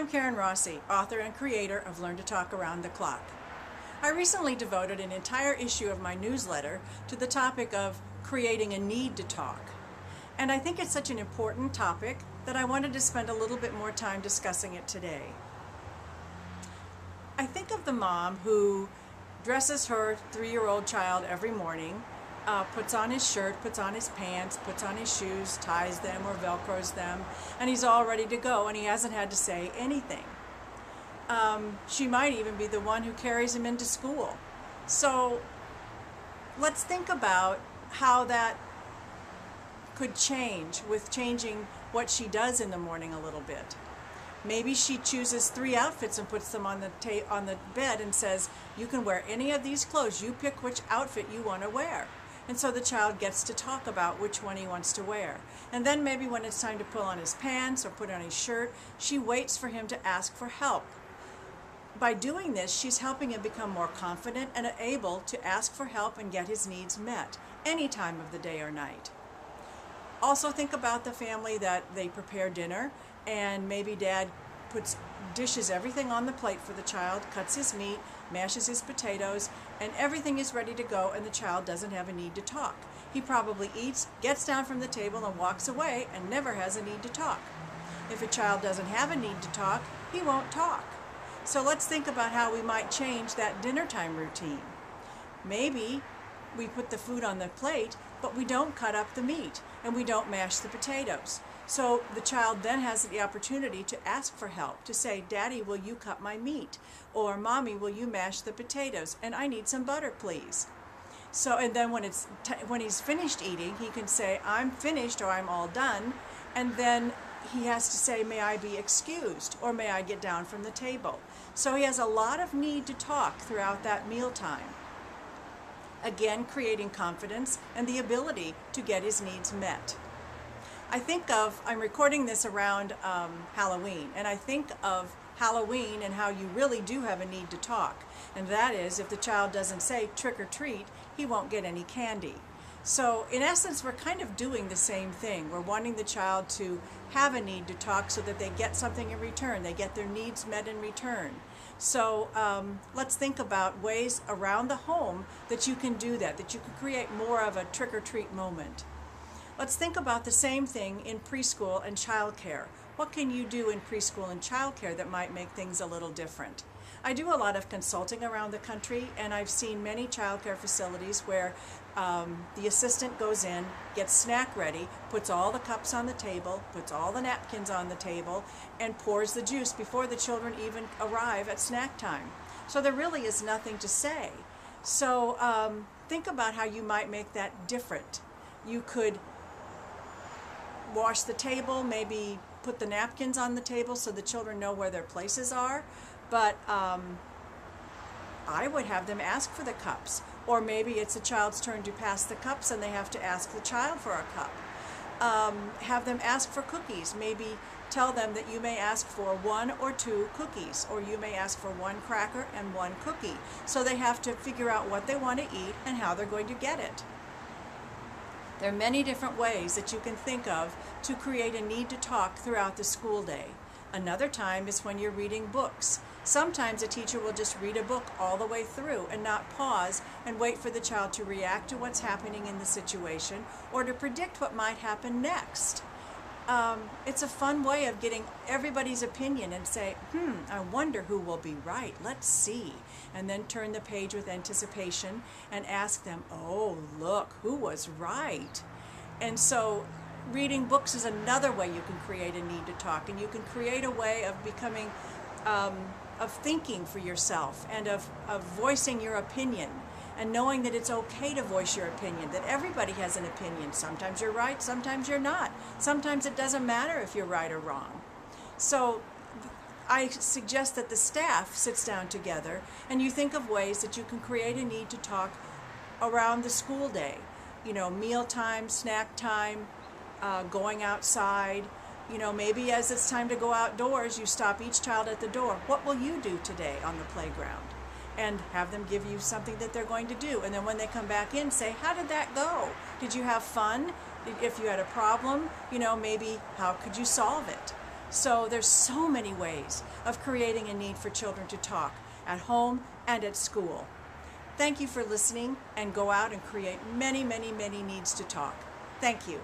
I'm Karen Rossi, author and creator of Learn to Talk Around the Clock. I recently devoted an entire issue of my newsletter to the topic of creating a need to talk. And I think it's such an important topic that I wanted to spend a little bit more time discussing it today. I think of the mom who dresses her 3-year-old child every morning, puts on his shirt, puts on his pants, puts on his shoes, ties them or Velcros them, and he's all ready to go and he hasn't had to say anything. She might even be the one who carries him into school. So let's think about how that could change with changing what she does in the morning a little bit. Maybe she chooses 3 outfits and puts them on the bed and says, you can wear any of these clothes, you pick which outfit you want to wear. And so the child gets to talk about which one he wants to wear. And then maybe when it's time to pull on his pants or put on his shirt, she waits for him to ask for help. By doing this, she's helping him become more confident and able to ask for help and get his needs met any time of the day or night. Also think about the family that they prepare dinner and maybe dad dishes everything on the plate for the child, cuts his meat, mashes his potatoes, and everything is ready to go and the child doesn't have a need to talk. He probably eats, gets down from the table and walks away and never has a need to talk. If a child doesn't have a need to talk, he won't talk. So let's think about how we might change that dinner time routine. Maybe we put the food on the plate, but we don't cut up the meat and we don't mash the potatoes. So the child then has the opportunity to ask for help, to say, Daddy, will you cut my meat? Or Mommy, will you mash the potatoes? And I need some butter, please. So, and then when he's finished eating, he can say, I'm finished or I'm all done. And then he has to say, may I be excused? Or may I get down from the table? So he has a lot of need to talk throughout that mealtime. Again, creating confidence and the ability to get his needs met. I'm recording this around Halloween, and I think of Halloween and how you really do have a need to talk. And that is, if the child doesn't say trick or treat, he won't get any candy. So in essence, we're kind of doing the same thing. We're wanting the child to have a need to talk so that they get something in return. They get their needs met in return. So let's think about ways around the home that you can do that you can create more of a trick or treat moment. Let's think about the same thing in preschool and childcare. What can you do in preschool and childcare that might make things a little different? I do a lot of consulting around the country, and I've seen many childcare facilities where the assistant goes in, gets snack ready, puts all the cups on the table, puts all the napkins on the table, and pours the juice before the children even arrive at snack time. So there really is nothing to say. So think about how you might make that different. You could wash the table, maybe put the napkins on the table so the children know where their places are, but I would have them ask for the cups. Or maybe it's a child's turn to pass the cups and they have to ask the child for a cup. Have them ask for cookies. Maybe tell them that you may ask for 1 or 2 cookies, or you may ask for 1 cracker and 1 cookie. So they have to figure out what they want to eat and how they're going to get it. There are many different ways that you can think of to create a need to talk throughout the school day. Another time is when you're reading books. Sometimes a teacher will just read a book all the way through and not pause and wait for the child to react to what's happening in the situation or to predict what might happen next. It's a fun way of getting everybody's opinion and say, I wonder who will be right. Let's see. And then turn the page with anticipation and ask them, oh, look, who was right? And so reading books is another way you can create a need to talk, and you can create a way of becoming, of thinking for yourself and of voicing your opinion. And knowing that it's okay to voice your opinion, that everybody has an opinion. Sometimes you're right, sometimes you're not. Sometimes it doesn't matter if you're right or wrong. So I suggest that the staff sits down together and you think of ways that you can create a need to talk around the school day. You know, mealtime, snack time, going outside. You know, maybe as it's time to go outdoors, you stop each child at the door. What will you do today on the playground? And have them give you something that they're going to do. And then when they come back in, say, how did that go? Did you have fun? If you had a problem, you know, maybe how could you solve it? So there's so many ways of creating a need for children to talk at home and at school. Thank you for listening, and go out and create many, many, many needs to talk. Thank you.